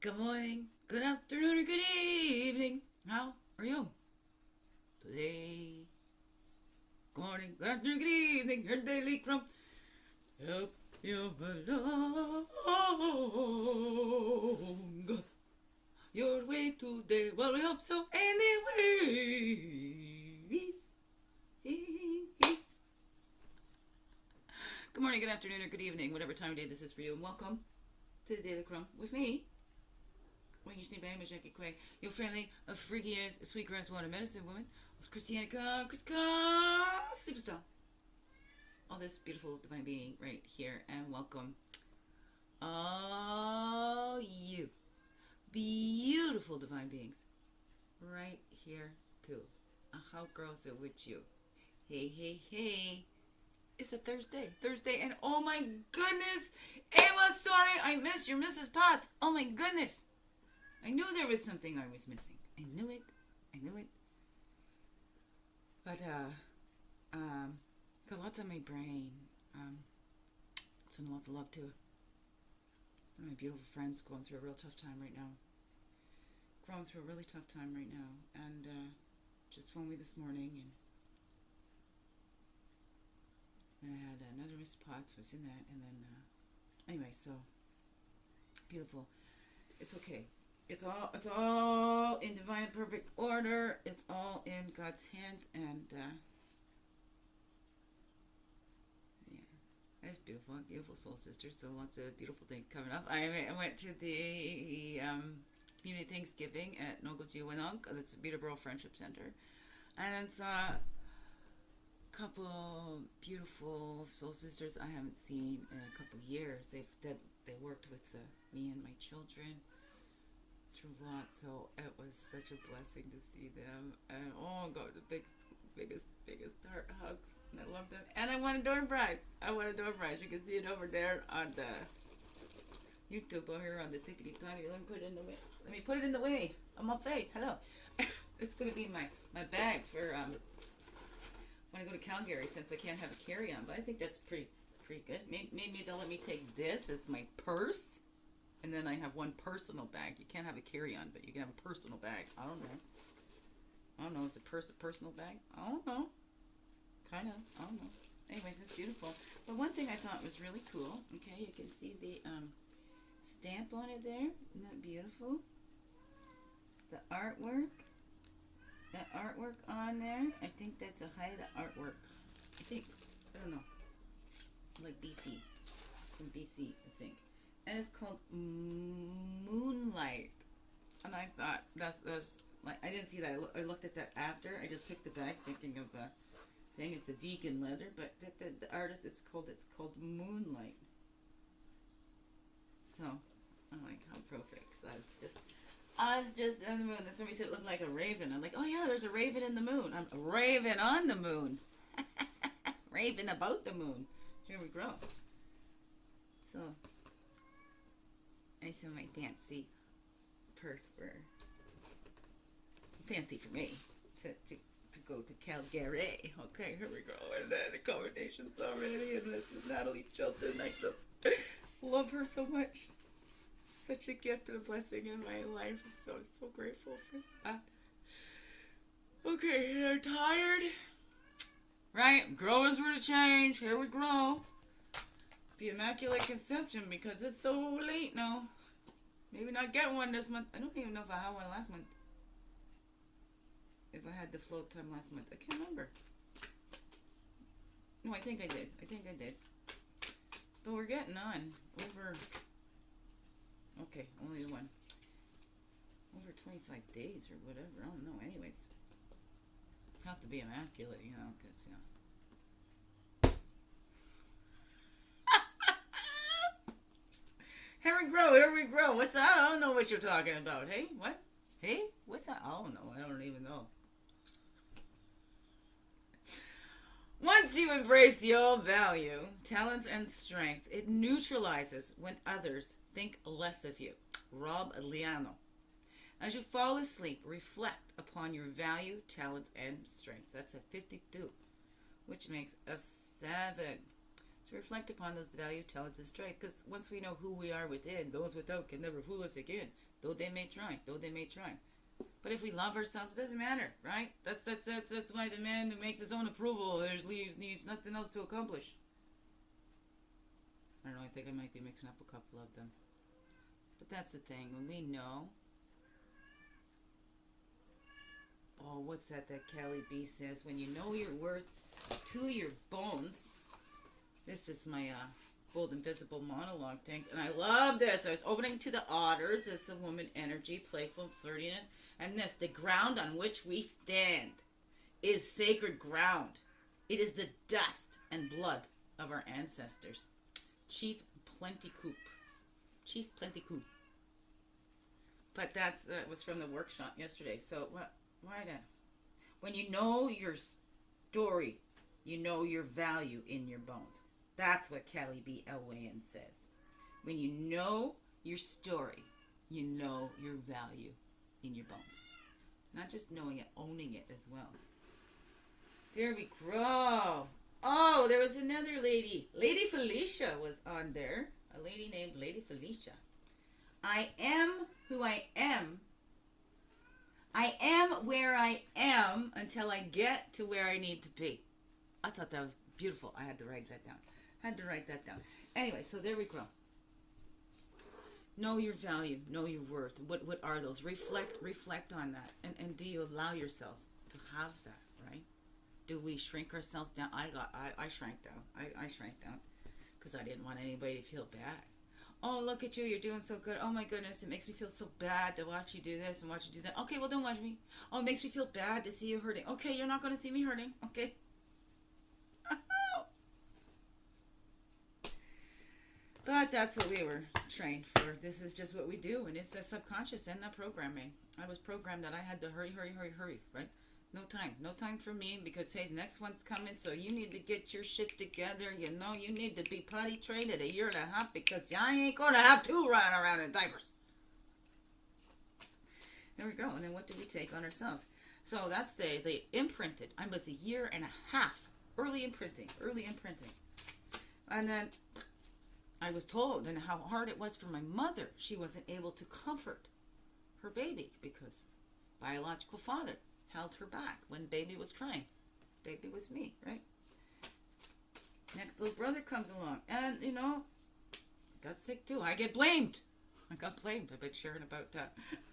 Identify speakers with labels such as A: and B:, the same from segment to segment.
A: Good morning, good afternoon, or good evening. How are you today? Good morning, good afternoon, good evening. Your daily crumb. Help you along your way today. Well, we hope so. Anyways, good morning, good afternoon, or good evening, whatever time of day this is for you, and welcome to the Daily Crumb with me. When you sleep, I'm Jackie Quay, your friendly, freaky ass, sweet grass water medicine woman. It's Christianica, superstar. All this beautiful divine being right here, and welcome all you beautiful divine beings right here too. How gross it with you? Hey. It's a Thursday, and oh my goodness, Ava, sorry, I missed your Mrs. Potts. Oh my goodness. I knew there was something I was missing. I knew it. But, got lots on my brain. Sending lots of love to one of my beautiful friends going through a real tough time right now. And, just phoned me this morning, and I had another Miss Potts was in that, and then, anyway, so, beautiful. It's okay. It's all in divine and perfect order. It's all in God's hands, and yeah, that's beautiful. Beautiful soul sisters. So lots of beautiful things coming up. I went to the community Thanksgiving at Nogojiwanong. That's a Peterborough Friendship Center, and saw a couple beautiful soul sisters I haven't seen in a couple years. They worked with me and my children through a lot, so it was such a blessing to see them, and oh god, the biggest heart hugs, and I love them, and I want a door prize. You can see it over there on the YouTube over here on the tickety tiny. Let me put it in the way of my face. Hello. It's gonna be my bag for when I go to Calgary, since I can't have a carry-on, but I think that's pretty good. Maybe they'll let me take this as my purse. And then I have one personal bag. You can't have a carry-on, but you can have a personal bag. I don't know. Is a purse a personal bag? I don't know. Kind of. I don't know. Anyways, it's beautiful. But one thing I thought was really cool. Okay, you can see the stamp on it there. Isn't that beautiful? The artwork. That artwork on there. I think that's a Haida artwork. I don't know. Like BC. From BC, I think. And it's called Moonlight. And I thought that's like, I didn't see that. I looked at that after. I just picked the bag thinking of the thing. It's a vegan leather, but the artist it's called Moonlight. So I'm like, how perfect. I was just on the moon. That's when we said it looked like a raven. I'm like, oh yeah, there's a raven in the moon. I'm a raven on the moon. Raven about the moon. Here we go. So I saw my fancy purse fancy for me to go to Calgary. Okay, here we go. And then accommodations already. And this is Natalie Chilton. I just love her so much. Such a gift and a blessing in my life. So grateful for that. Okay, you're tired. Right? Growing through the change. Here we go. The Immaculate Conception, because it's so late now. Maybe not get one this month. I don't even know if I had one last month. If I had the float time last month. I can't remember. No, I think I did. But we're getting on. Only one. Over 25 days or whatever. I don't know. Anyways. Have to be immaculate, because, Here we grow. What's that? I don't know what you're talking about. Hey, what? Hey, what's that? I don't know. I don't even know. Once you embrace your value, talents, and strengths, it neutralizes when others think less of you. Rob Liano. As you fall asleep, reflect upon your value, talents, and strengths. That's a 52, which makes a 7. To reflect upon those value tells us strength, because once we know who we are within, those without can never fool us again, though they may try, But if we love ourselves, it doesn't matter, right? That's why the man who makes his own approval, needs nothing else to accomplish. I don't know, I think I might be mixing up a couple of them. But that's the thing, when we know, oh, what's that Kelly B says, when you know your worth to your bones. This is my Bold Invisible monologue, thanks. And I love this. I was opening to the otters. It's the woman energy, playful flirtiness. And this, the ground on which we stand is sacred ground. It is the dust and blood of our ancestors. Chief Plentycoop. Chief Plentycoop. But that was from the workshop yesterday. So why that? When you know your story, you know your value in your bones. That's what Kelly B. Elwayan says. When you know your story, you know your value in your bones. Not just knowing it, owning it as well. There we go. Oh, there was another lady. Lady Felicia was on there. A lady named Lady Felicia. I am who I am. I am where I am until I get to where I need to be. I thought that was beautiful. I had to write that down. Anyway, so there we go. Know your value. Know your worth. What are those? Reflect on that. And do you allow yourself to have that, right? Do we shrink ourselves down? I shrank down. I shrank down because I didn't want anybody to feel bad. Oh, look at you. You're doing so good. Oh, my goodness. It makes me feel so bad to watch you do this and watch you do that. Okay, well, don't watch me. Oh, it makes me feel bad to see you hurting. Okay, you're not going to see me hurting. Okay. But that's what we were trained for. This is just what we do, and it's a subconscious and the programming. I was programmed that I had to hurry, right? No time for me, because, hey, the next one's coming, so you need to get your shit together. You know, you need to be potty trained at 1.5 years, because I ain't going to have two running around in diapers. There we go. And then what do we take on ourselves? So that's the imprinted. I was 1.5 years, early imprinting. And then I was told, and how hard it was for my mother. She wasn't able to comfort her baby because biological father held her back when baby was crying. Baby was me, right? Next little brother comes along, and, you know, got sick too. I get blamed. I've been sharing about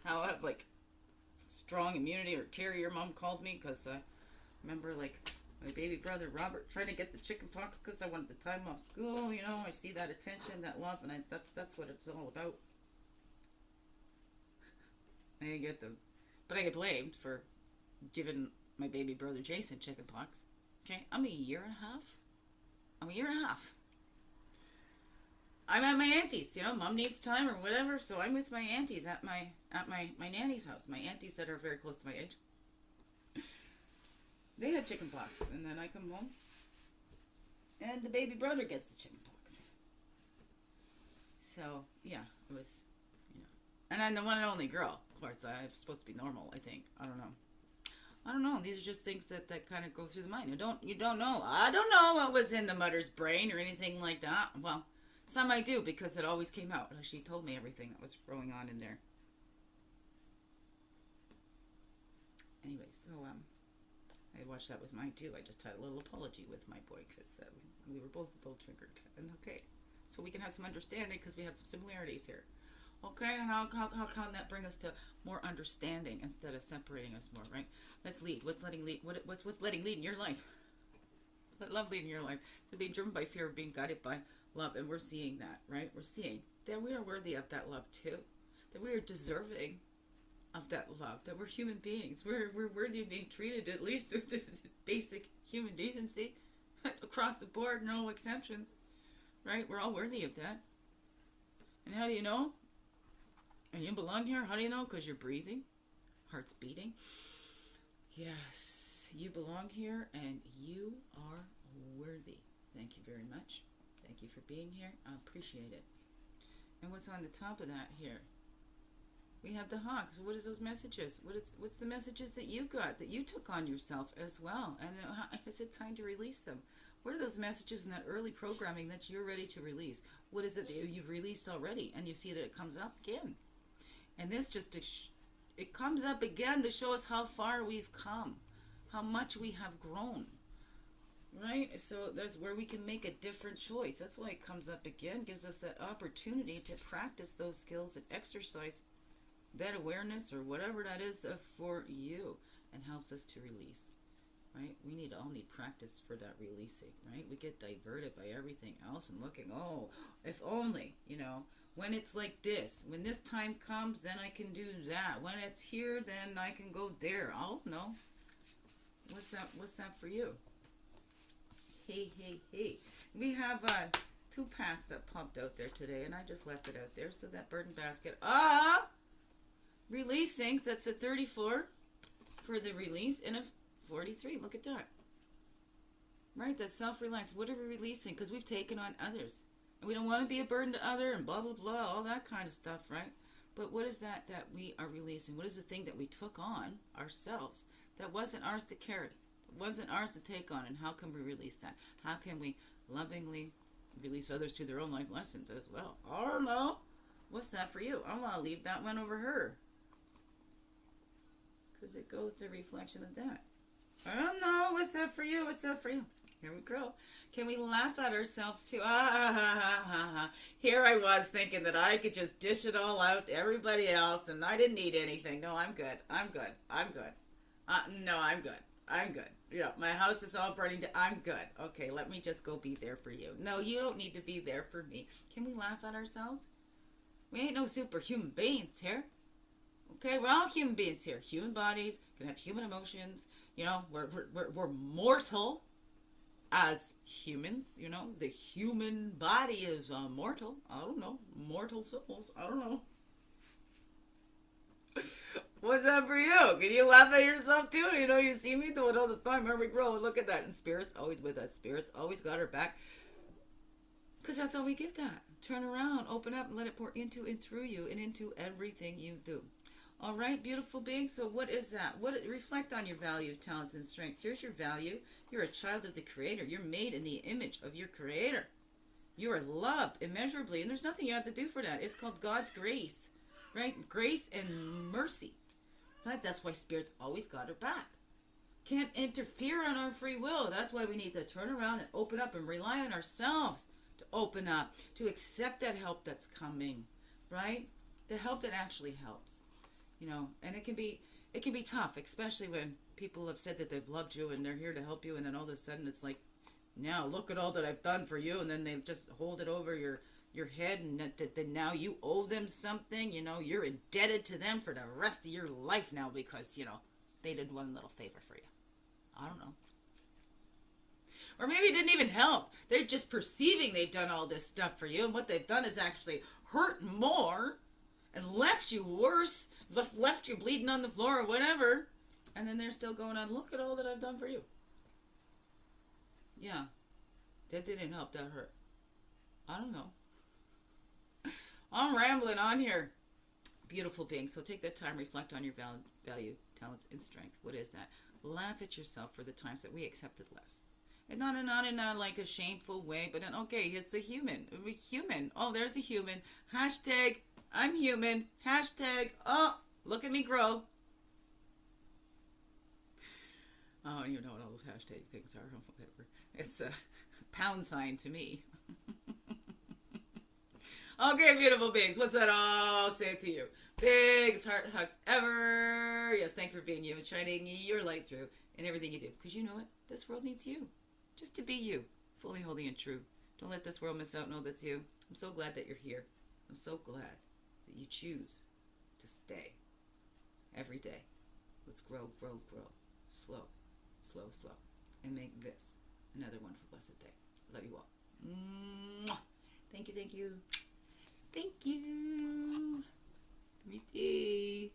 A: how I have, like, strong immunity or carrier, mom called me, because remember, like, my baby brother Robert trying to get the chicken pox because I wanted the time off school. You know, I see that attention, that love, and that's what it's all about. I get blamed for giving my baby brother Jason chicken pox. Okay, I'm 1.5 years. I'm 1.5 years. I'm at my auntie's. You know, mom needs time or whatever, so I'm with my aunties at my nanny's house. My aunties that are very close to my age. They had chicken pox, and then I come home, and the baby brother gets the chicken pox. So, yeah, it was, you know. And I'm the one and only girl, of course. I'm supposed to be normal, I think. I don't know. These are just things that kind of go through the mind. You don't know. I don't know what was in the mother's brain or anything like that. Well, some I do, because it always came out. She told me everything that was going on in there. Anyway, so, I watched that with mine too. I just had a little apology with my boy because we were both a little triggered. And okay, so we can have some understanding because we have some similarities here. Okay, and how can that bring us to more understanding instead of separating us more, right? Let's lead. What's letting lead? What's letting lead in your life? Let love lead in your life. To be driven by fear of being guided by love, and we're seeing that, right? We're seeing that we are worthy of that love too. That we are deserving of that love, that we're human beings. We're worthy of being treated at least with basic human decency across the board, no exceptions, right? We're all worthy of that. And how do you know? And you belong here? How do you know? Because you're breathing, heart's beating. Yes, you belong here, and you are worthy. Thank you very much. Thank you for being here. I appreciate it. And what's on the top of that here? We have the hawk. So what is those messages? What's the messages that you got, that you took on yourself as well? And is it time to release them? What are those messages in that early programming that you're ready to release? What is it that you've released already? And you see that it comes up again. And this just, it comes up again to show us how far we've come, how much we have grown. Right? So that's where we can make a different choice. That's why it comes up again, gives us that opportunity to practice those skills and exercise that awareness or whatever that is for you, and helps us to release. Right? We all need practice for that releasing, right? We get diverted by everything else and looking, oh, if only, when it's like this, when this time comes, then I can do that. When it's here, then I can go there. Oh, no. What's that for you? Hey. We have 2 paths that popped out there today, and I just left it out there. So that burden basket, releasing, so that's a 34 for the release, and a 43. Look at that. Right? That's self-reliance. What are we releasing? Because we've taken on others. And we don't want to be a burden to other and blah, blah, blah, all that kind of stuff, right? But what is that we are releasing? What is the thing that we took on ourselves that wasn't ours to carry? It wasn't ours to take on, and how can we release that? How can we lovingly release others to their own life lessons as well? I don't know. What's that for you? I'm going to leave that one over her, because it goes to reflection of that. I don't know. What's that for you? What's that for you? Here we go. Can we laugh at ourselves too? Here I was thinking that I could just dish it all out to everybody else and I didn't need anything. No, I'm good. I'm good. I'm good. No, I'm good. I'm good. My house is all burning down. I'm good. Okay, let me just go be there for you. No, you don't need to be there for me. Can we laugh at ourselves? We ain't no superhuman beings here. Okay, we're all human beings here. Human bodies, can have human emotions. We're mortal as humans. The human body is mortal. I don't know. Mortal souls. I don't know. What's that for you? Can you laugh at yourself too? You see me do it all the time. Here we grow. Look at that. And Spirit's always with us. Spirit's always got our back. Because that's all we give that. Turn around, open up, and let it pour into and through you and into everything you do. All right, beautiful beings. So what is that? Reflect on your value, talents, and strengths. Here's your value. You're a child of the Creator. You're made in the image of your Creator. You are loved immeasurably, and there's nothing you have to do for that. It's called God's grace, right? Grace and mercy. Right? That's why Spirit's always got her back. Can't interfere on our free will. That's why we need to turn around and open up and rely on ourselves to open up, to accept that help that's coming, right? The help that actually helps. And it can be tough, especially when people have said that they've loved you and they're here to help you, and then all of a sudden it's like, now look at all that I've done for you, and then they just hold it over your head, and that now you owe them something. You're indebted to them for the rest of your life now because they did one little favor for you. I don't know. Or maybe it didn't even help. They're just perceiving they've done all this stuff for you, and what they've done is actually hurt more and left you worse, left you bleeding on the floor or whatever, and then they're still going on, look at all that I've done for you. Yeah, that didn't help, that hurt. I don't know. I'm rambling on here. Beautiful being. So take that time, reflect on your value, talents, and strength. What is that? Laugh at yourself for the times that we accepted less. And not in a like a shameful way, but okay, it's a human. We're human. Oh, there's a human. Hashtag, I'm human. Hashtag, oh, look at me grow. Oh, you know what all those hashtag things are. Whatever. It's a pound sign to me. Okay, beautiful beings. What's that all say to you? Biggest heart hugs ever. Yes, thank you for being you and shining your light through in everything you do. Because you know what? This world needs you. Just to be you. Fully, holy, and true. Don't let this world miss out. Know that's you. I'm so glad that you're here. I'm so glad that you choose to stay every day. Let's grow, grow, grow. Slow, slow, slow. And make this another wonderful, blessed day. Love you all. Mwah. Thank you, thank you. Thank you. Every day.